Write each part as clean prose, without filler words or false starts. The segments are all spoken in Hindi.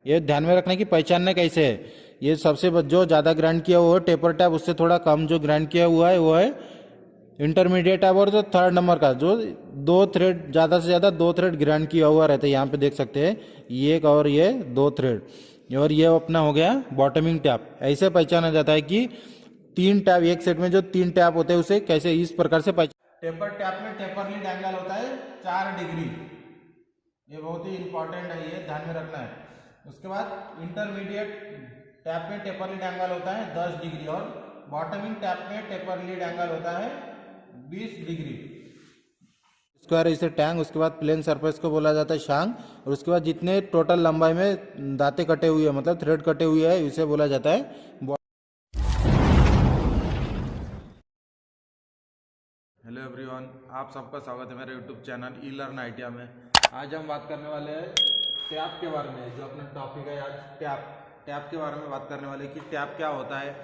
ये ध्यान में रखना कि पहचानना कैसे है। ये सबसे जो ज़्यादा ग्राइंड किया हुआ है टेपर टैप, उससे थोड़ा कम जो ग्राइंड किया हुआ है वो है इंटरमीडिएट टैप। और जो थर्ड नंबर का जो दो थ्रेड, ज़्यादा से ज़्यादा दो थ्रेड ग्राइंड किया हुआ रहता है, यहाँ पे देख सकते हैं ये एक और ये दो थ्रेड, और ये अपना हो गया बॉटमिंग टैप। ऐसे पहचाना जाता है कि तीन टैप एक सेट में जो तीन टैप होते हैं उसे कैसे इस प्रकार से पहचान। टेपर टैप में टेपरली एंगल होता है 4 डिग्री, ये बहुत ही इंपॉर्टेंट है, ये ध्यान में रखना है। उसके बाद इंटरमीडिएट टैप में टेपर लीड एंगल होता है 10 डिग्री, और बॉटमिंग टैप में टेपर लीड एंगल होता है 20 डिग्री। स्क्वायर इसे टैंग, उसके बाद प्लेन सरफेस को बोला जाता है शांग, और उसके बाद जितने टोटल लंबाई में दांते कटे हुए हैं मतलब थ्रेड कटे हुए हैं इसे बोला जाता है। हेलो एवरीवन, आप सबका स्वागत है मेरे यूट्यूब चैनल ई लर्न आइडिया में। आज हम बात करने वाले हैं टैप के बारे में। जो अपना टॉपिक है आज टैप के बारे में बात करने वाले कि टैप क्या होता है,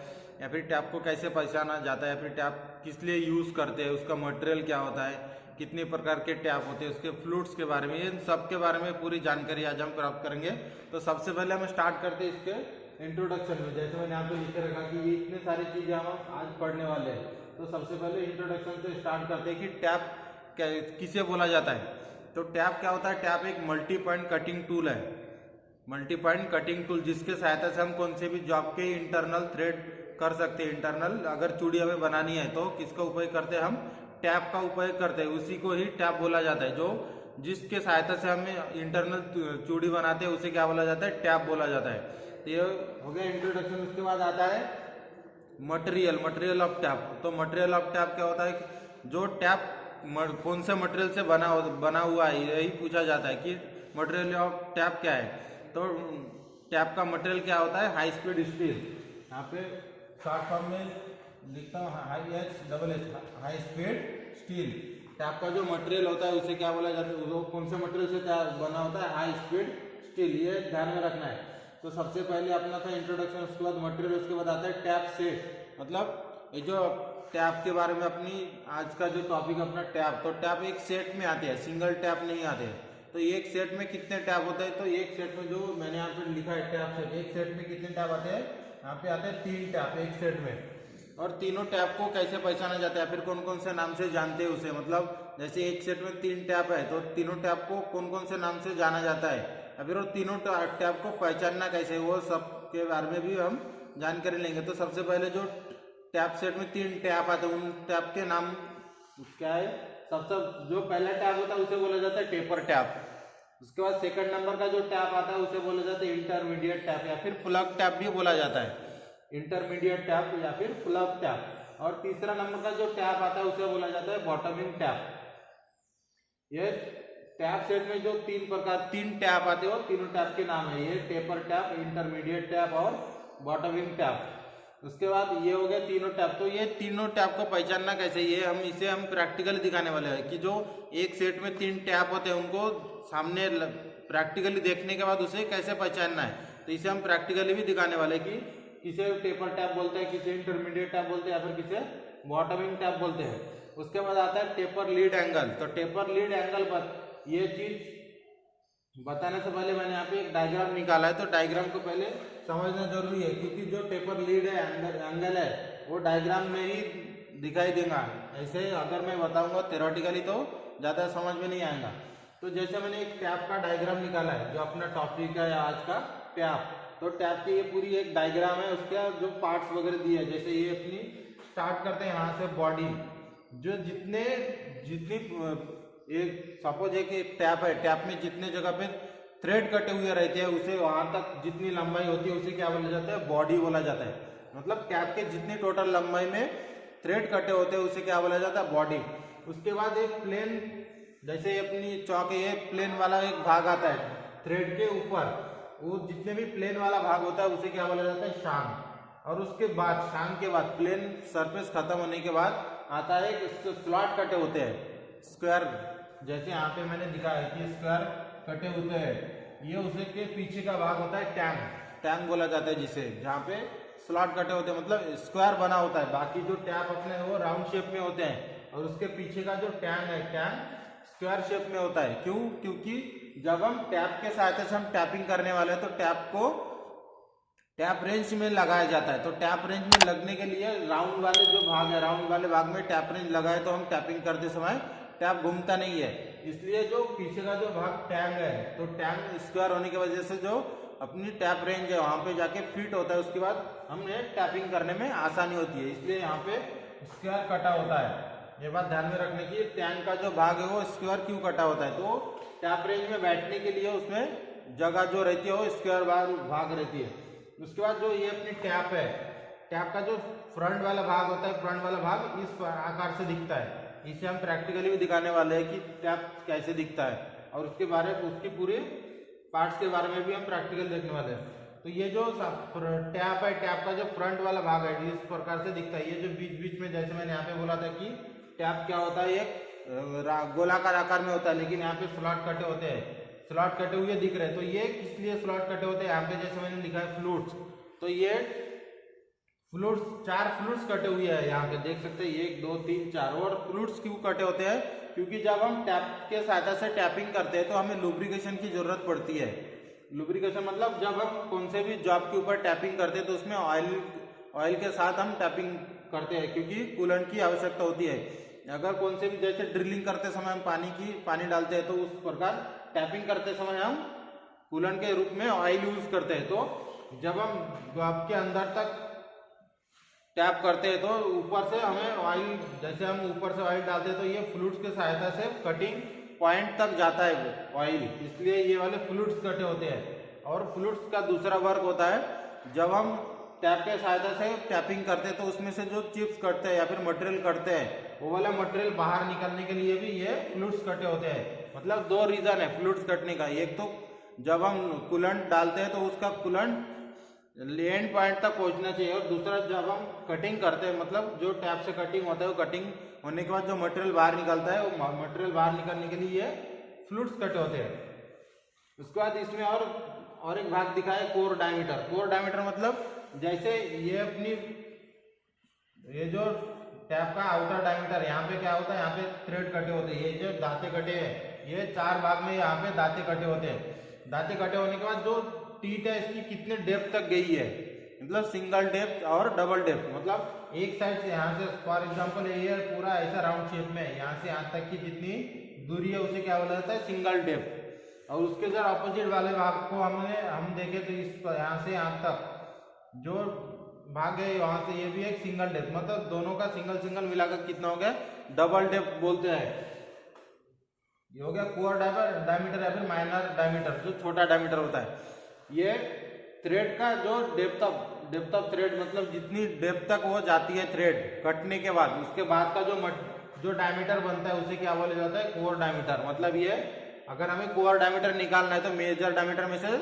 या फिर टैप को कैसे पहचाना जाता है, या फिर टैप किस लिए यूज़ करते हैं, उसका मटेरियल क्या होता है, कितने प्रकार के टैप होते हैं, उसके फ्लूट्स के बारे में, इन सब के बारे में पूरी जानकारी आज हम प्राप्त करेंगे। तो सबसे पहले हम स्टार्ट करते हैं इसके इंट्रोडक्शन में। जैसे मैंने यहाँ पे लिख के रखा कि ये इतने सारी चीज़ें हम आज पढ़ने वाले हैं, तो सबसे पहले इंट्रोडक्शन से स्टार्ट करते हैं कि टैप किसे बोला जाता है। तो टैप क्या होता है? टैप एक मल्टी पॉइंट कटिंग टूल है, मल्टी पॉइंट कटिंग टूल, जिसके सहायता से हम कौन से भी जॉब के इंटरनल थ्रेड कर सकते हैं। इंटरनल अगर चूड़ी हमें बनानी है तो किसका उपयोग करते हैं? हम टैप का उपयोग करते हैं, उसी को ही टैप बोला जाता है। जो जिसके सहायता से हमें इंटरनल चूड़ी बनाते हैं उसे क्या बोला जाता है? टैप बोला जाता है। तो ये हो गया इंट्रोडक्शन। उसके बाद आता है मटेरियल ऑफ टैप। तो मटेरियल ऑफ टैप क्या होता है? जो टैप कौन से मटेरियल से बना हुआ है, यही पूछा जाता है कि मटेरियल ऑफ टैप क्या है। तो टैप का मटेरियल क्या होता है? High speed steel. यहाँ पे शॉर्ट फॉर्म में लिखता हूँ HHS, high speed steel. Tap का जो मटेरियल होता है उसे क्या बोला जाता है? वो कौन से मटेरियल से बना होता है? High speed steel. ये ध्यान में रखना है। तो सबसे पहले अपना था इंट्रोडक्शन, उसके बाद मटेरियल, उसके बाद आता है टैप सेट। मतलब ये जो टैप के बारे में अपनी आज का जो टॉपिक अपना टैप, तो टैप एक सेट में आते हैं, सिंगल टैप नहीं आते। तो एक सेट में कितने टैप होते हैं? तो एक सेट में जो मैंने यहाँ पे लिखा है टैप सेट, एक सेट में कितने टैप आते हैं? यहाँ पे आते हैं 3 टैप एक सेट में। और तीनों टैप को कैसे पहचाना जाता है, फिर कौन कौन से नाम से जानते हैं उसे? मतलब जैसे एक सेट में 3 टैप है तो तीनों टैप को कौन कौन से नाम से जाना जाता है, या फिर वो तीनों टैप को पहचानना कैसे, वो सब के बारे में भी हम जानकारी लेंगे। तो सबसे पहले जो टैप सेट में 3 टैप आते हैं उन टैप के नाम क्या है? सबसे जो पहला टैप होता है उसे बोला जाता है टेपर टैप। उसके बाद सेकंड नंबर का जो टैप आता है उसे बोला जाता है इंटरमीडिएट टैप, या फिर प्लग टैप भी बोला जाता है। इंटरमीडिएट टैप या फिर प्लग टैप। और तीसरा नंबर का जो टैप आता है उसे बोला जाता है बॉटमिंग टैप। ये टैप सेट में जो 3 टैप आते हैं वो तीनों टैप के नाम है। ये टेपर टैप, इंटरमीडिएट टैप और बॉटमिंग टैप। उसके बाद ये हो गया तीनों टैप। तो ये तीनों टैप को पहचानना कैसे, ये हम प्रैक्टिकली दिखाने वाले हैं कि जो एक सेट में 3 टैप होते हैं उनको सामने प्रैक्टिकली देखने के बाद उसे कैसे पहचानना है। तो इसे हम प्रैक्टिकली भी दिखाने वाले कि किसे टेपर टैप बोलते हैं, किसे इंटरमीडिएट टैप बोलते हैं, या फिर किसे बॉटमिंग टैप बोलते हैं। उसके बाद आता है टेपर लीड एंगल। तो टेपर लीड एंगल पर ये चीज बताने से पहले मैंने यहाँ पे एक डायग्राम निकाला है। तो डायग्राम को पहले समझना जरूरी है, क्योंकि जो टेपर लीड है एंगल है वो डायग्राम में ही दिखाई देगा। ऐसे अगर मैं बताऊंगा थ्योरेटिकली तो ज़्यादा समझ में नहीं आएगा। तो जैसे मैंने एक टैप का डायग्राम निकाला है, जो अपना टॉपिक है आज का टैप। तो टैप की ये पूरी एक डायग्राम है, उसके जो पार्ट्स वगैरह दिए है। जैसे ये अपनी स्टार्ट करते हैं यहाँ से बॉडी, जो जितनी एक सपोज एक टैप है, टैप में जितने जगह पे थ्रेड कटे हुए रहते हैं उसे वहां तक जितनी लंबाई होती है उसे क्या बोला जाता है? बॉडी बोला जाता है। मतलब टैप के जितनी टोटल लंबाई में थ्रेड कटे होते हैं उसे क्या बोला जाता है? बॉडी। उसके बाद एक प्लेन, जैसे अपनी चौक है, एक प्लेन वाला एक भाग आता है थ्रेड के ऊपर, वो जितने भी प्लेन वाला भाग होता है उसे क्या बोला जाता है? शांग। और उसके बाद शांग के बाद प्लेन सरफेस खत्म होने के बाद आता है स्लॉट कटे होते हैं, स्क्वायर। जैसे यहाँ पे मैंने दिखाया कि स्क्वायर कटे होते हैं, ये उसे के पीछे का भाग होता है टैंग बोला जाता है, जिसे जहाँ पे स्लॉट कटे होते हैं मतलब स्क्वायर बना होता है। बाकी जो टैप अपने वो राउंड शेप में होते हैं, और उसके पीछे का जो टैंग है, टैंग स्क्वायर शेप में होता है। क्यों? क्योंकि जब हम टैप के सहायता से हम टैपिंग करने वाले हैं तो टैप को टैप रेंज में लगाया जाता है। तो टैप रेंज में लगने के लिए राउंड वाले जो भाग है, राउंड वाले भाग में टैप रेंज लगाए तो हम टैपिंग करते समय टैप घूमता नहीं है। इसलिए जो पीछे का जो भाग टैंग है, तो टैंग स्क्वायर होने की वजह से जो अपनी टैप रेंज है वहां पे जाके फिट होता है, उसके बाद हमें टैपिंग करने में आसानी होती है, इसलिए यहाँ पे स्क्वायर कटा होता है। ये बात ध्यान में रखने की, टैंक का जो भाग है वो स्क्वायर क्यों कटा होता है, तो टैप रेंज में बैठने के लिए उसमें जगह जो रहती है वो स्क्वायर भाग रहती है। उसके बाद जो ये अपनी टैप है, टैप का जो फ्रंट वाला भाग होता है, फ्रंट वाला भाग इस आकार से दिखता है। इसे हम प्रैक्टिकली भी दिखाने वाले हैं कि टैप कैसे दिखता है, और उसके बारे में उसकी पूरी पार्ट्स के बारे में भी हम प्रैक्टिकल देखने वाले हैं। तो ये जो टैप है, टैप का जो फ्रंट वाला भाग है इस प्रकार से दिखता है। ये जो बीच बीच में, जैसे मैंने यहाँ पे बोला था कि टैप क्या होता है, एक गोलाकार आकार में होता है, लेकिन यहाँ पे स्लॉट कटे होते हैं, स्लॉट कटे हुए दिख रहे हैं। तो ये किस लिए स्लॉट कटे होते हैं, यहाँ पे जैसे मैंने लिखा है फ्लूट्स, तो ये फ्लूट्स, 4 फ्लूट्स कटे हुए हैं, यहाँ पे देख सकते हैं 1 2 3 4। और फ्लूट्स क्यों कटे होते हैं, क्योंकि जब हम टैप के सहायता से टैपिंग करते हैं तो हमें लुब्रिकेशन की जरूरत पड़ती है। लुब्रिकेशन मतलब जब हम कौन से भी जॉब के ऊपर टैपिंग करते हैं तो उसमें ऑयल के साथ हम टैपिंग करते हैं, क्योंकि कूलेंट की आवश्यकता होती है। अगर कौन से भी, जैसे ड्रिलिंग करते समय हम पानी डालते हैं, तो उस प्रकार टैपिंग करते समय हम कूलेंट के रूप में ऑयल यूज करते हैं। तो जब हम जॉब के अंदर तक टैप करते हैं तो ऊपर से हमें ऑयल, जैसे हम ऊपर से ऑयल डालते हैं तो ये फ्लूइड्स के सहायता से कटिंग पॉइंट तक जाता है ऑयल, इसलिए ये वाले फ्लूइड्स कटे होते हैं। और फ्लूइड्स का दूसरा वर्क होता है, जब हम टैप के सहायता से टैपिंग करते हैं तो उसमें से जो चिप्स कटते हैं या फिर मटेरियल कटते हैं, वो वाला मटेरियल बाहर निकलने के लिए भी ये फ्लूइड्स कटे होते हैं। मतलब 2 रीजन है फ्लूइड्स कटने का, एक तो जब हम कूलेंट डालते हैं तो उसका कूलेंट एंड पॉइंट तक पहुंचना चाहिए, और दूसरा जब हम कटिंग करते हैं, मतलब जो टैप से कटिंग होता है वो कटिंग होने के बाद जो मटेरियल बाहर निकलता है, वो मटेरियल बाहर निकलने के लिए ये फ्लूइड्स कटे होते हैं। उसके बाद इसमें और एक भाग दिखा है कोर डायमीटर। कोर डायमीटर मतलब जैसे ये अपनी, ये जो टैप का आउटर डायमीटर, यहाँ पे क्या होता है, यहाँ पे थ्रेड कटे होते हैं, ये जो दांते कटे हैं, ये 4 भाग में यहाँ पे दांते कटे होते हैं। दांते कटे होने के बाद जो टीट है इसकी कितने डेप्थ तक गई है, मतलब सिंगल डेप्थ और डबल डेप्थ, मतलब एक साइड से यहाँ से फॉर एग्जांपल ये पूरा ऐसा राउंड शेप में यहाँ से यहाँ तक की जितनी दूरी है उसे क्या बोला जाता है, सिंगल डेप्थ। और उसके जरा अपोजिट वाले भाग को हम देखें तो इस यहाँ से यहाँ तक जो भाग है वहां से, ये भी एक सिंगल डेप्थ, मतलब दोनों का सिंगल मिलाकर कितना हो गया, डबल डेप्थ बोलते हैं। ये हो गया कोर डायमीटर या फिर माइनर डायमीटर, जो छोटा डायमीटर होता है। ये थ्रेड का जो डेप्थ ऑफ थ्रेड, मतलब जितनी डेप्थ तक वो जाती है थ्रेड कटने के बाद, उसके बाद का जो डायमीटर बनता है उसे क्या बोला जाता है, कोर डायमीटर। मतलब ये अगर हमें कोर डायमीटर निकालना है तो मेजर डायमीटर में से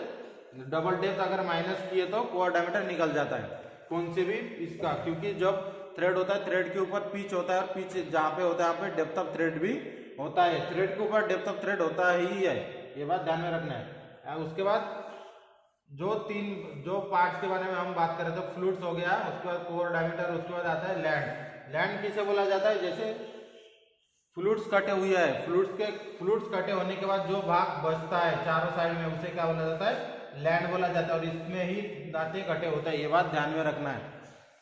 डबल डेप्थ अगर माइनस किए तो कोर डायमीटर निकल जाता है, कौन से भी इसका, क्योंकि जब थ्रेड होता है थ्रेड के ऊपर पिच होता है, और पिच जहाँ पे होता है वहाँ पे डेप्थ ऑफ थ्रेड भी होता है, थ्रेड के ऊपर डेप्थ ऑफ थ्रेड होता ही है, ये बात ध्यान में रखना है। उसके बाद जो पार्ट्स के बारे में हम बात करें तो फ्लूइड्स हो गया, उसके बाद कोर डायमीटर, उसके बाद आता है लैंड। लैंड किसे बोला जाता है, जैसे फ्लूइड्स कटे हुए है, फ्लूइड्स कटे होने के बाद जो भाग बचता है चारों साइड में उसे क्या बोला जाता है, लैंड बोला जाता है, और इसमें ही दांते कटे होते हैं। ये बात ध्यान में रखना है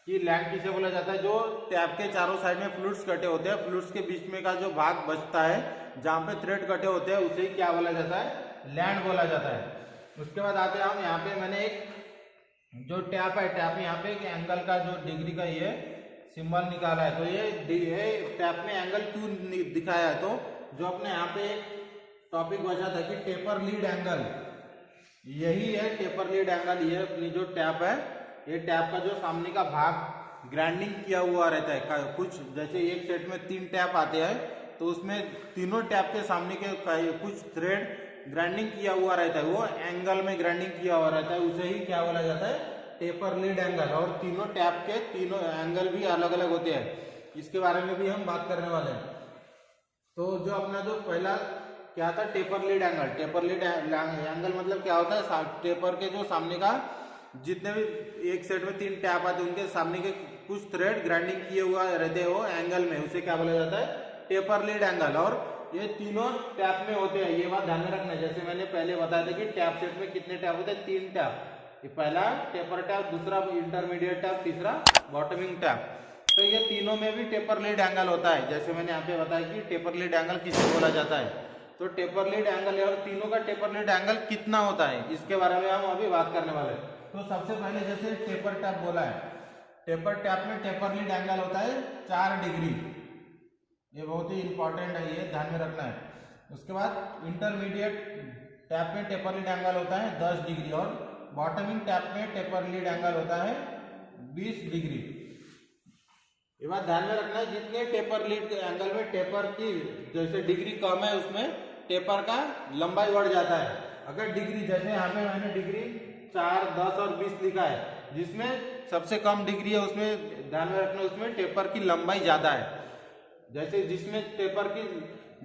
कि लैंड किसे बोला जाता है, जो टैप के चारों साइड में फ्लूइड्स कटे होते हैं, फ्लूइड्स के बीच में का जो भाग बचता है जहाँ पे थ्रेड कटे होते हैं उसे क्या बोला जाता है, लैंड बोला जाता है। उसके बाद आते हैं हम यहाँ पे, मैंने एक जो टैप है, टैप में यहाँ पे एक एंगल का जो डिग्री का ये सिंबल निकाला है, तो ये टैप में एंगल क्यों दिखाया है, तो जो अपने यहाँ पे टॉपिक बचा था कि टेपर लीड एंगल, यही है टेपर लीड एंगल। ये अपनी जो टैप है, ये टैप का जो सामने का भाग ग्राइंडिंग किया हुआ रहता है, कुछ जैसे एक सेट में 3 टैप आते हैं तो उसमें तीनों टैप के सामने के कुछ थ्रेड ग्राइंडिंग किया हुआ रहता है, वो एंगल में ग्राइंडिंग किया हुआ रहता है, उसे ही क्या बोला जाता है, टेपर लीड एंगल। और तीनों टैप के तीनों एंगल भी अलग अलग होते हैं, इसके बारे में भी हम बात करने वाले हैं। तो जो अपना जो पहला क्या था, taper lead angle. Taper lead angle मतलब क्या होता है, टेपर के जो सामने का जितने भी एक सेट में 3 टैप आते हैं उनके सामने के कुछ थ्रेड ग्राइंडिंग किए हुआ रहते हैं वो एंगल में, उसे क्या बोला जाता है, टेपर लीड एंगल। और ये तीनों टैप में होते हैं, ये बात ध्यान में रखना है। जैसे मैंने पहले बताया था कि टैप सेट में कितने टैप होते हैं, 3 टैप। ये पहला टेपर टैप, दूसरा इंटरमीडिएट टैप, तीसरा बॉटमिंग टैप। तो ये तीनों में भी टेपर लीड एंगल होता है। जैसे मैंने यहाँ पे बताया कि टेपर लीड एंगल किसे बोला जाता है, तो टेपर लीड एंगल और तीनों का टेपर लीड एंगल कितना होता है इसके बारे में हम अभी बात करने वाले हैं। तो सबसे पहले जैसे टेपर टैप बोला है, टेपर टैप में टेपर लीड एंगल होता है 4 डिग्री। ये बहुत ही इंपॉर्टेंट है, ये ध्यान में रखना है। उसके बाद इंटरमीडिएट टैप में टेपर लीड एंगल होता है 10 डिग्री और बॉटमिंग टैप में टेपर लीड एंगल होता है 20 डिग्री। ये बात ध्यान में रखना है, जितने टेपर लीड एंगल में टेपर की जैसे डिग्री कम है उसमें टेपर का लंबाई बढ़ जाता है। अगर डिग्री जैसे यहाँ पे मैंने डिग्री 4, 10 और 20 लिखा है, जिसमें सबसे कम डिग्री है उसमें ध्यान में रखना उसमें टेपर की लंबाई ज्यादा है। जैसे जिसमें टेपर की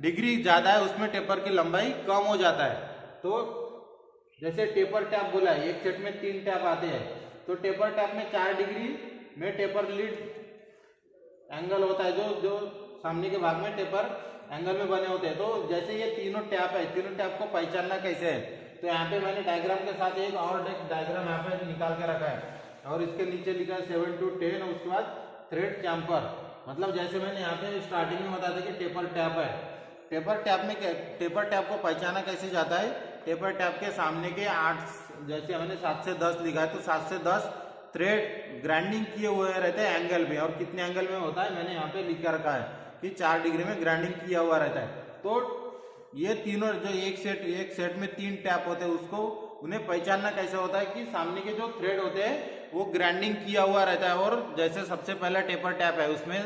डिग्री ज्यादा है उसमें टेपर की लंबाई कम हो जाता है। तो जैसे टेपर टैप बोला है, एक सेट में 3 टैप आते हैं, तो टेपर टैप में 4 डिग्री में टेपर लीड एंगल होता है, जो सामने के भाग में टेपर एंगल में बने होते हैं। तो जैसे ये तीनों टैप है, तीनों टैप को पहचानना कैसे है, तो यहाँ पे मैंने डायग्राम के साथ एक और डायग्राम यहाँ पे निकाल के रखा है और इसके नीचे लिखा है 7 to 10 और उसके बाद थ्रेड चैम्पर। मतलब जैसे मैंने यहाँ पे स्टार्टिंग में बताया था कि टेपर टैप है, टेपर टैप को पहचाना कैसे जाता है, टेपर टैप के सामने के 8, जैसे मैंने 7 से 10 लिखा है, तो 7 से 10 थ्रेड ग्राइंडिंग किए हुए रहते हैं एंगल में। और कितने एंगल में होता है मैंने यहाँ पे लिख कर रखा है कि 4 डिग्री में ग्राइंडिंग किया हुआ रहता है। तो ये तीनों जो एक सेट में 3 टैप होते हैं, उसको उन्हें पहचानना कैसे होता है कि सामने के जो थ्रेड होते हैं वो ग्राइंडिंग किया हुआ रहता है। और जैसे सबसे पहला टेपर टैप है उसमें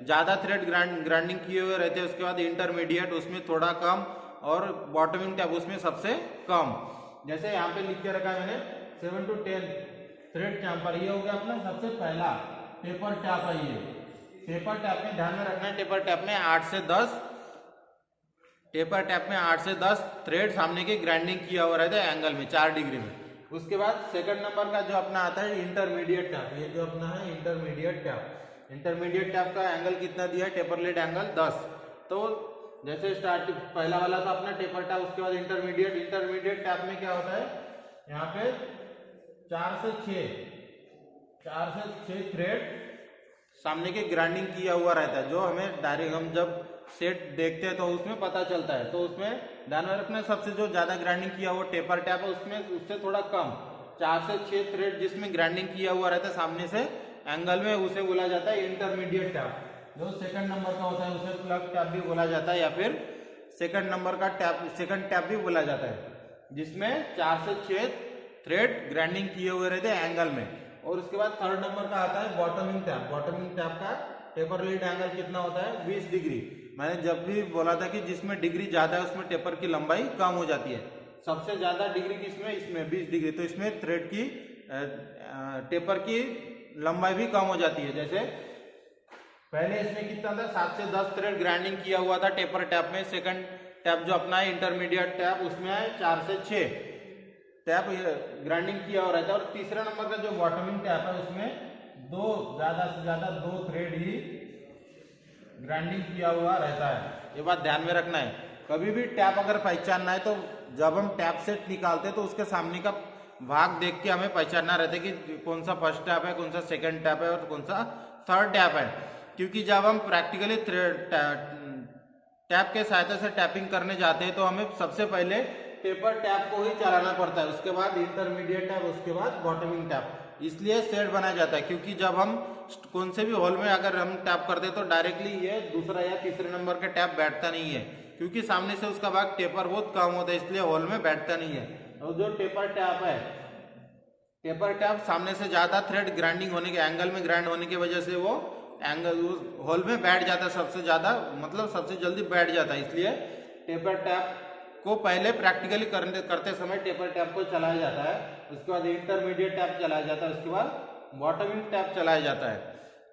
ज्यादा थ्रेड ग्राइंडिंग किए हुए रहते हैं, उसके बाद इंटरमीडिएट उसमें थोड़ा कम और बॉटमिंग टैप उसमें सबसे कम। जैसे यहाँ पे लिख के रखा है मैंने 7 to 10 थ्रेड चैम्पर, ये हो गया अपना सबसे पहला टेपर टैप है। ये टेपर टैप में ध्यान में रखना है, टेपर टैप में 8 से 10 थ्रेड सामने की ग्राइंडिंग किया हुआ रहता है एंगल में 4 डिग्री में। उसके बाद सेकंड नंबर का जो अपना आता है इंटरमीडिएट टैप, ये जो अपना है इंटरमीडिएट टैप। इंटरमीडिएट टैप का एंगल कितना दिया है, टेपर लीड एंगल 10। तो जैसे पहला वाला था अपना टेपर टैप, उसके बाद इंटरमीडिएट टैप में क्या होता है, यहाँ पे 4 से 6 थ्रेड सामने के ग्राइंडिंग किया हुआ रहता है, जो हमें डायरेक्ट हम जब सेट देखते हैं तो उसमें पता चलता है। तो उसमें ध्यान में रखना सबसे जो ज्यादा ग्राइंडिंग किया हुआ टेपर टैप है, उसमें उससे थोड़ा कम 4 से 6 थ्रेड जिसमें ग्राइंडिंग किया हुआ रहता है सामने से एंगल में, उसे बोला जाता है इंटरमीडिएट टैप। जो सेकंड नंबर का होता है उसे प्लग टैप भी बोला जाता है, या फिर सेकंड नंबर का सेकंड टैप भी बोला जाता है, जिसमें 4 से 6 थ्रेड ग्राइंडिंग किए हुए रहते हैं एंगल में। और उसके बाद थर्ड नंबर का आता है बॉटमिंग टैप। बॉटमिंग टैप का टेपर लीड एंगल कितना होता है, 20 डिग्री। मैंने जब भी बोला था कि जिसमें डिग्री ज्यादा है उसमें टेपर की लंबाई कम हो जाती है। सबसे ज्यादा डिग्री किसमें, इसमें 20 डिग्री। तो इसमें थ्रेड की टेपर की लंबाई भी कम हो जाती है। जैसे पहले इसमें कितना था, 7 से 10 थ्रेड ग्राइंडिंग किया हुआ था टेपर टैप में। सेकंड टैप जो अपना है इंटरमीडिएट टैप, उसमें है 4 से 6 टैप ग्राइंडिंग किया हुआ रहता है। और तीसरा नंबर का जो बॉटमिंग टैप है उसमें ज्यादा से ज्यादा 2 थ्रेड ही ग्राइंडिंग किया हुआ रहता है। ये बात ध्यान में रखना है। कभी भी टैप अगर पहचानना है तो जब हम टैप सेट निकालते हैं तो उसके सामने का भाग देख के हमें पहचानना रहता है कि कौन सा फर्स्ट टैप है, कौन सा सेकंड टैप है और कौन सा थर्ड टैप है। क्योंकि जब हम प्रैक्टिकली टैप के सहायता से टैपिंग करने जाते हैं तो हमें सबसे पहले टेपर टैप को ही चलाना पड़ता है, उसके बाद इंटरमीडिएट टैप, उसके बाद बॉटमिंग टैप। इसलिए सेट बनाया जाता है, क्योंकि जब हम कौन से भी होल में अगर हम टैप करते हैं तो डायरेक्टली ये दूसरा या तीसरे नंबर का टैप बैठता नहीं है, क्योंकि सामने से उसका भाग टेपर बहुत कम होता है, इसलिए होल में बैठता नहीं है। और जो टेपर टैप है, टेपर टैप सामने से ज्यादा थ्रेड ग्राइंडिंग होने के एंगल में ग्राइंड होने की वजह से वो एंगल होल में बैठ जाता है सबसे ज्यादा, मतलब सबसे जल्दी बैठ जाता है। इसलिए टेपर टैप को पहले प्रैक्टिकली करते समय टेपर टैप को चलाया जाता है, उसके बाद इंटरमीडिएट टैप चलाया जाता है, उसके बाद बॉटमिंग टैप चलाया जाता है।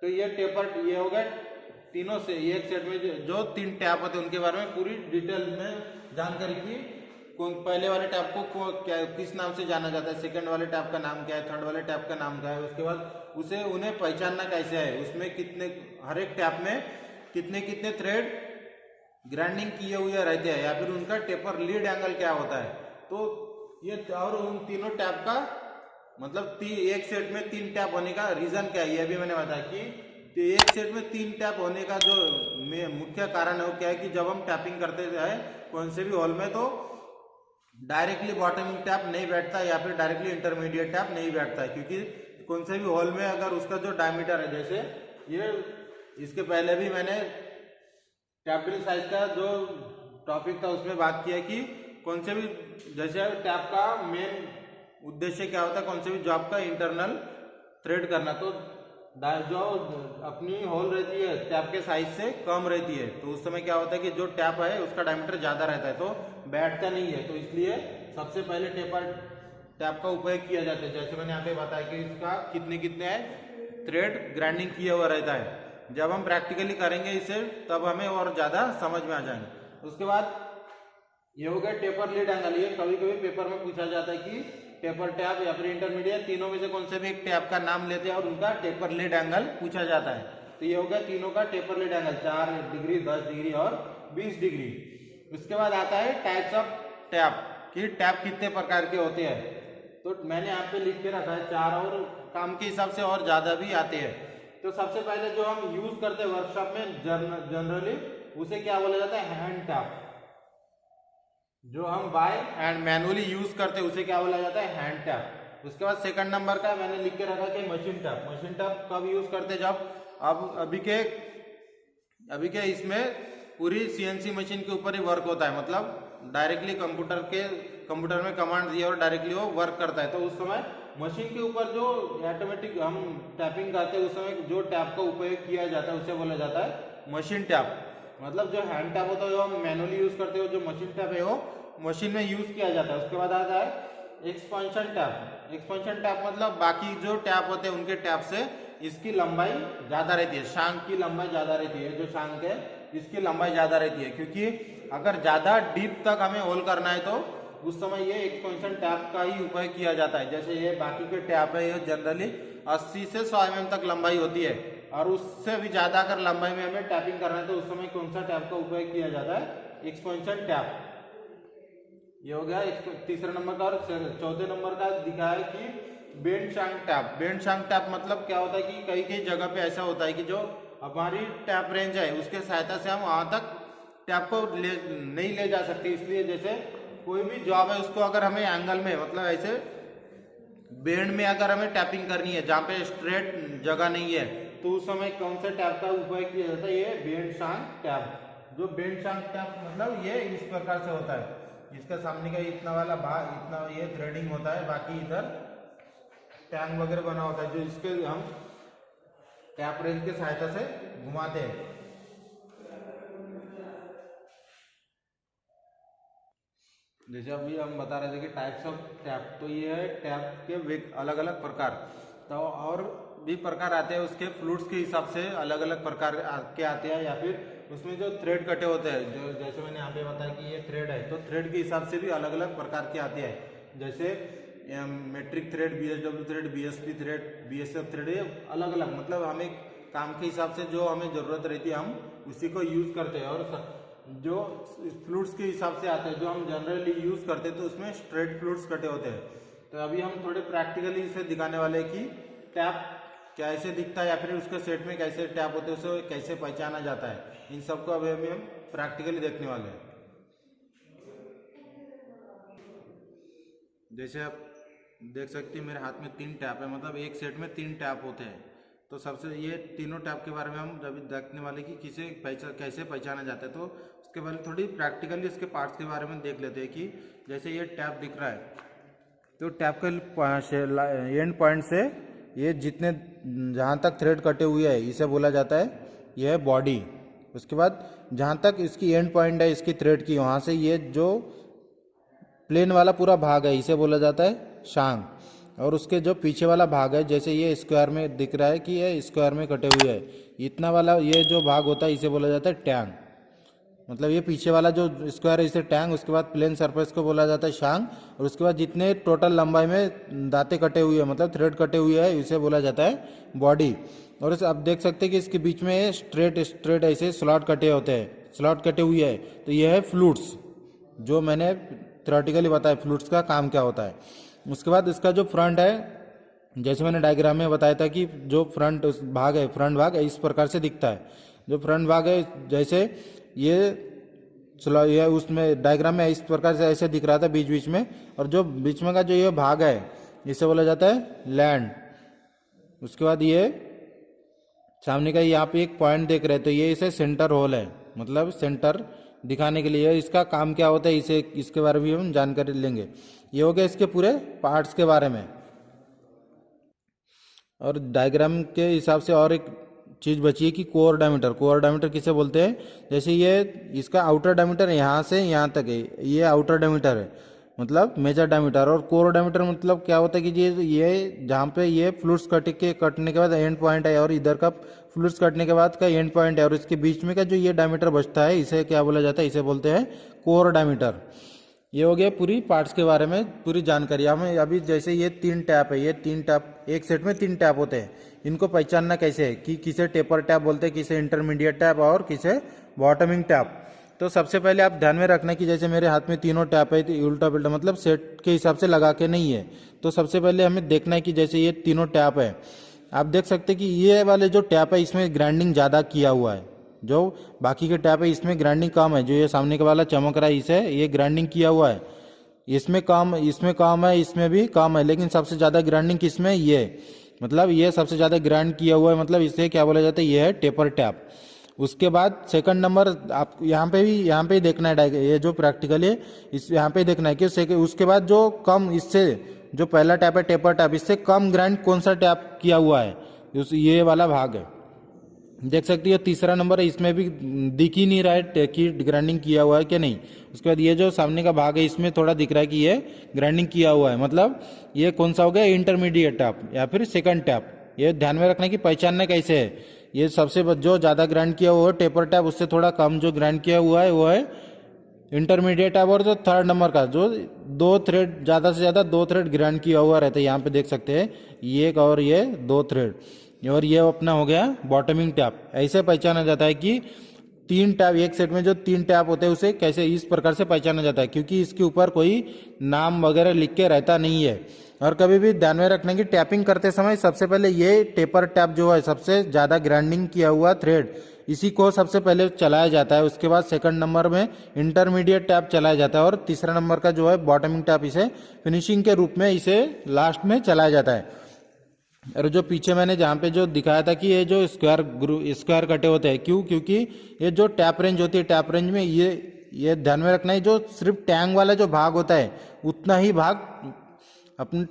तो ये ये हो गया तीनों से एक सेट में जो 3 टैप होते हैं उनके बारे में पूरी डिटेल में जानकारी की। पहले वाले टैप को क्या किस नाम से जाना जाता है, सेकंड वाले टैप का नाम क्या है, थर्ड वाले टैप का नाम क्या है, उसके बाद उन्हें पहचानना कैसे है, उसमें कितने हर एक टैप में कितने कितने थ्रेड ग्राइंडिंग किए हुए रहते हैं या फिर उनका टेपर लीड एंगल क्या होता है। तो ये और उन तीनों टैप का मतलब एक सेट में 3 टैप होने का रीजन क्या है, ये भी मैंने बताया कि एक सेट में 3 टैप होने का जो मुख्य कारण है वो क्या है कि जब हम टैपिंग करते हैं कौन से भी हॉल में तो डायरेक्टली बॉटमिंग टैप नहीं बैठता या फिर डायरेक्टली इंटरमीडिएट टैप नहीं बैठता है, क्योंकि कौन से भी हॉल में अगर उसका जो डायमीटर है, जैसे ये इसके पहले भी मैंने टैप ड्रिल साइज का जो टॉपिक था उसमें बात किया कि कौन से भी जैसे टैप का मेन उद्देश्य क्या होता है, कौन से भी जॉब का इंटरनल थ्रेड करना, तो जो अपनी होल रहती है टैप के साइज से कम रहती है तो उस समय क्या होता है कि जो टैप है उसका डायमीटर ज्यादा रहता है तो बैठता नहीं है। तो इसलिए सबसे पहले टैप का उपयोग किया जाता है। जैसे मैंने यहाँ पे बताया कि इसका कितने कितने है थ्रेड ग्राइंडिंग किया हुआ रहता है। जब हम प्रैक्टिकली करेंगे इसे तब हमें और ज्यादा समझ में आ जाएंगे। उसके बाद ये हो गया टेपर लीड एंगल। ये कभी कभी पेपर में पूछा जाता है कि टेपर टैप या फिर इंटरमीडिएट तीनों में से कौन से भी एक टैप का नाम लेते हैं और उनका टेपर लीड एंगल पूछा जाता है। तो ये हो गया तीनों का taper lead angle 4 degree, 10 degree और 20 डिग्री। उसके बाद आता है टाइप्स ऑफ टैप कि टैप कितने प्रकार के होते हैं। तो मैंने यहाँ पे लिख के रखा है 4 और काम के हिसाब से और ज्यादा भी आते हैं। तो सबसे पहले जो हम यूज करते हैं वर्कशॉप में जनरली उसे क्या बोला जाता है, हैंड टैप। जो हम बाय एंड मैनुअली यूज करते हैं उसे क्या बोला जाता है, हैंड टैप। उसके बाद सेकंड नंबर का मैंने लिख के रखा कि मशीन टैप। मशीन टैप कब यूज करते हैं, जब अभी के इसमें पूरी सीएनसी मशीन के ऊपर ही वर्क होता है, मतलब डायरेक्टली कंप्यूटर में कमांड दिया और डायरेक्टली वो वर्क करता है। तो उस समय मशीन के ऊपर जो ऑटोमेटिक हम टैपिंग करते हैं उस समय जो टैप का उपयोग किया जाता है उसे बोला जाता है मशीन टैप। मतलब जो हैंड टैप होता है वो हम मैनुअली यूज करते हो, जो मशीन टैप है वो मशीन में यूज किया जाता है। उसके बाद आता है एक्सपेंशन टैप। एक्सपेंशन टैप मतलब बाकी जो टैप होते हैं उनके टैप से इसकी लंबाई ज्यादा रहती है, शांक की लंबाई ज्यादा रहती है। जो शांक है इसकी लंबाई ज्यादा रहती है, क्योंकि अगर ज्यादा डीप तक हमें होल करना है तो उस समय ये एक्सपेंशन टैप का ही उपयोग किया जाता है। जैसे ये बाकी के टैप है ये जनरली 80 से 100 mm तक लंबाई होती है और उससे भी ज्यादा अगर लंबाई में हमें टैपिंग करना है तो उस समय कौन सा टैप का उपयोग किया जाता है, एक्सपेंशन टैप। ये हो गया तीसरे नंबर का। और चौथे नंबर का दिखा है कि बेंड शांक टैप। बेंड शांक टैप मतलब क्या होता है कि कई कई जगह पे ऐसा होता है कि जो हमारी टैप रेंज है उसके सहायता से हम वहां तक टैप को नहीं ले जा सकते। इसलिए जैसे कोई भी जॉब है उसको अगर हमें एंगल में मतलब ऐसे बेंड में अगर हमें टैपिंग करनी है जहाँ पे स्ट्रेट जगह नहीं है तो उस समय कौन सा टैप का उपयोग किया जाता है, ये बेंड शांक टैप। जो बेंड शांक टैप मतलब ये इस प्रकार से होता है, इसका सामने का इतना वाला भाग इतना ये थ्रेडिंग होता है, बाकी इधर टैंक वगैरह बना होता है जो इसके हम टैप रेंज के सहायता से घुमाते हैं। जैसे अभी हम बता रहे थे कि टाइप्स ऑफ टैप, तो ये है टैप के अलग अलग प्रकार। तो और भी प्रकार आते हैं उसके फ्लूइड्स के हिसाब से अलग अलग प्रकार के आते हैं, या फिर उसमें जो थ्रेड कटे होते हैं, जो जैसे मैंने यहाँ पे बताया कि ये थ्रेड है तो थ्रेड के हिसाब से भी अलग अलग प्रकार के आते हैं। जैसे metric thread, BSW thread, BSP thread, BSF thread, ये अलग अलग मतलब हमें काम के हिसाब से जो हमें जरूरत रहती है हम उसी को यूज करते हैं। और जो फ्लूइड्स के हिसाब से आते हैं जो हम जनरली यूज करते हैं तो उसमें स्ट्रेट फ्लूइड्स कटे होते हैं। तो अभी हम थोड़े प्रैक्टिकली इसे दिखाने वाले हैं कि टैप कैसे दिखता है या फिर उसके सेट में कैसे टैप होते हैं, उसे कैसे पहचाना जाता है, इन सबको अभी हम प्रैक्टिकली देखने वाले हैं। जैसे आप देख सकते हैं मेरे हाथ में 3 टैप है, मतलब एक सेट में 3 टैप होते हैं। तो सबसे ये तीनों टैप के बारे में हम अभी देखने वाले कि कैसे पहचाना जाता है। तो उसके पहले थोड़ी प्रैक्टिकली इसके पार्ट्स के बारे में देख लेते हैं कि जैसे ये टैप दिख रहा है तो टैप के एंड पॉइंट से ये जितने जहाँ तक थ्रेड कटे हुए हैं इसे बोला जाता है यह है बॉडी। उसके बाद जहाँ तक इसकी एंड पॉइंट है इसकी थ्रेड की वहाँ से ये जो प्लेन वाला पूरा भाग है इसे बोला जाता है शांक। और उसके जो पीछे वाला भाग है जैसे ये स्क्वायर में दिख रहा है कि ये स्क्वायर में कटे हुए है, इतना वाला ये जो भाग होता है इसे बोला जाता है टैंग। मतलब ये पीछे वाला जो स्क्वायर है इसे टैंग, उसके बाद प्लेन सरफेस को बोला जाता है शांक, और उसके बाद जितने टोटल लंबाई में दांते कटे हुए हैं मतलब थ्रेड कटे हुए हैं इसे बोला जाता है बॉडी। और आप देख सकते हैं कि इसके बीच में स्ट्रेट ऐसे स्लॉट कटे होते हैं स्लॉट कटे हुए है, तो ये है फ्लूट्स, जो मैंने थ्योरेटिकली बताया फ्लूट्स का काम क्या होता है। उसके बाद इसका जो फ्रंट है, जैसे मैंने डायग्राम में बताया था कि जो फ्रंट भाग है, फ्रंट भाग इस प्रकार से दिखता है। जो फ्रंट भाग है, जैसे ये उसमें डायग्राम में इस प्रकार से ऐसे दिख रहा था बीच बीच में, और जो बीच में का जो ये भाग है इसे बोला जाता है लैंड। उसके बाद ये सामने का यहाँ पे एक पॉइंट देख रहे हैं, तो ये इसे सेंटर होल है, मतलब सेंटर दिखाने के लिए। इसका काम क्या होता है इसे, इसके बारे में भी हम जानकारी लेंगे। ये हो गया इसके पूरे पार्ट्स के बारे में। और डायग्राम के हिसाब से और एक चीज़ बची है कि कोर डायमीटर। कोर डायमीटर किसे बोलते हैं, जैसे ये इसका आउटर डायमीटर यहाँ से यहाँ तक है, ये आउटर डायमीटर है, मतलब मेजर डायमीटर। और कोर डायमीटर मतलब क्या होता है कि ये जहाँ पे ये फ्लूइड्स कटने के बाद एंड पॉइंट है, और इधर का फ्लूइड्स कटने के बाद का एंड पॉइंट है, और इसके बीच में का जो ये डायमीटर बचता है इसे क्या बोला जाता है, इसे बोलते हैं कोर डायमीटर। ये हो गया पूरी पार्ट्स के बारे में पूरी जानकारी। हमें अभी जैसे ये 3 टैप है, ये 3 टैप एक सेट में 3 टैप होते हैं, इनको पहचानना कैसे है कि किसे टेपर टैप बोलते हैं, किसे इंटरमीडिएट टैप और किसे बॉटमिंग टैप। तो सबसे पहले आप ध्यान में रखना कि जैसे मेरे हाथ में तीनों टैप है, तो उल्टा पुल्टा मतलब सेट के हिसाब से लगा के नहीं है। तो सबसे पहले हमें देखना है कि जैसे ये तीनों टैप है, आप देख सकते हैं कि ये वाले जो टैप है इसमें ग्राइंडिंग ज़्यादा किया हुआ है, जो बाकी के टैप है इसमें ग्राइंडिंग कम है। जो ये सामने का वाला चमक रहा है इसे ये ग्राइंडिंग किया हुआ है, इसमें कम है, इसमें भी कम है, लेकिन सबसे ज़्यादा ग्राइंडिंग किसमें, ये मतलब ये सबसे ज़्यादा ग्राइंड किया हुआ है, मतलब इसे क्या बोला जाता है, ये है टेपर टैप। उसके बाद सेकंड नंबर आप यहाँ पे ही देखना है, ये जो प्रैक्टिकल है इस यहाँ पे देखना है कि उसके बाद जो कम, इससे जो पहला टैप है टेपर टैप, इससे कम ग्राइंड कौन सा टैप किया हुआ है, ये वाला भाग है। देख सकती है तीसरा नंबर है, इसमें भी दिख ही नहीं रहा है कि ग्राइंडिंग किया हुआ है कि नहीं। उसके बाद ये जो सामने का भाग है इसमें थोड़ा दिख रहा है कि ये ग्राइंडिंग किया हुआ है, मतलब ये कौन सा हो गया, इंटरमीडिएट टैप या फिर सेकंड टैप। ये ध्यान में रखना कि पहचानना कैसे है। ये सबसे जो ज़्यादा ग्राइंड किया हुआ है टेपर टैप, उससे थोड़ा कम जो ग्राइंड किया हुआ है वो है इंटरमीडिएट टैप। और जो थर्ड नंबर का जो 2 थ्रेड, ज़्यादा से ज़्यादा 2 थ्रेड ग्राइंड किया हुआ रहता है, यहाँ पे देख सकते हैं ये और ये 2 थ्रेड, और ये अपना हो गया बॉटमिंग टैप। ऐसे पहचाना जाता है कि 3 टैप, एक सेट में जो 3 टैप होते हैं उसे कैसे इस प्रकार से पहचाना जाता है, क्योंकि इसके ऊपर कोई नाम वगैरह लिख के रहता नहीं है। और कभी भी ध्यान में रखना कि टैपिंग करते समय सबसे पहले ये टेपर टैप जो है सबसे ज़्यादा ग्राइंडिंग किया हुआ थ्रेड, इसी को सबसे पहले चलाया जाता है। उसके बाद सेकंड नंबर में इंटरमीडिएट टैप चलाया जाता है, और तीसरा नंबर का जो है बॉटमिंग टैप, इसे फिनिशिंग के रूप में इसे लास्ट में चलाया जाता है। और जो पीछे मैंने जहाँ पे जो दिखाया था कि ये जो स्क्वायर कटे होते हैं, क्योंकि ये जो टैप रेंज होती है, टैप रेंज में ये ध्यान में रखना है, जो सिर्फ टैंग वाला जो भाग होता है उतना ही भाग अपने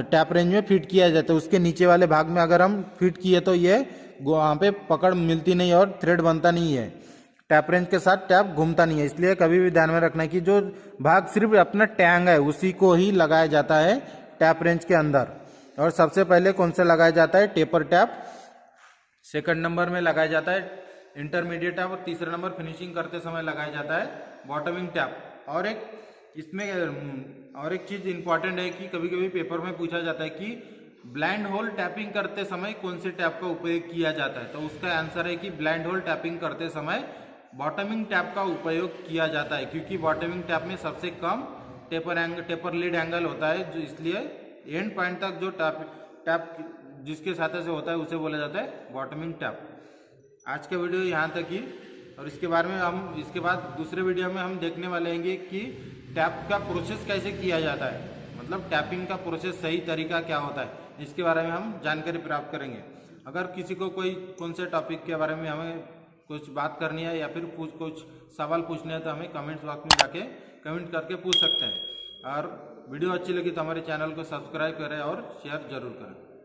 टैप रेंज में फिट किया जाता है। उसके नीचे वाले भाग में अगर हम फिट किए तो ये वहाँ पे पकड़ मिलती नहीं और थ्रेड बनता नहीं है, टैप रेंज के साथ टैप घूमता नहीं है। इसलिए कभी भी ध्यान में रखना है कि जो भाग सिर्फ अपना टैंग है उसी को ही लगाया जाता है टैप रेंज के अंदर। और सबसे पहले कौन सा लगाया जाता है, टेपर टैप। सेकंड नंबर में लगाया जाता है इंटरमीडिएट टैप, और तीसरा नंबर फिनिशिंग करते समय लगाया जाता है बॉटमिंग टैप। और एक चीज इंपॉर्टेंट है कि कभी कभी पेपर में पूछा जाता है कि ब्लाइंड होल टैपिंग करते समय कौन से टैप का उपयोग किया जाता है, तो उसका आंसर है कि ब्लाइंड होल टैपिंग करते समय बॉटमिंग टैप का उपयोग किया जाता है, क्योंकि बॉटमिंग टैप में सबसे कम टेपर लीड एंगल होता है, जो इसलिए एंड पॉइंट तक जो टैप जिसके साथ से होता है उसे बोला जाता है बॉटमिंग टैप। आज का वीडियो यहाँ तक ही, और इसके बारे में हम इसके बाद दूसरे वीडियो में हम देखने वाले हैं कि टैप का प्रोसेस कैसे किया जाता है, मतलब टैपिंग का प्रोसेस सही तरीका क्या होता है, इसके बारे में हम जानकारी प्राप्त करेंगे। अगर किसी को कोई कौन से टॉपिक के बारे में हमें कुछ बात करनी है या फिर कुछ सवाल पूछने हैं तो हमें कमेंट बॉक्स में जाके कमेंट करके पूछ सकते हैं। और वीडियो अच्छी लगी तो हमारे चैनल को सब्सक्राइब करें और शेयर जरूर करें।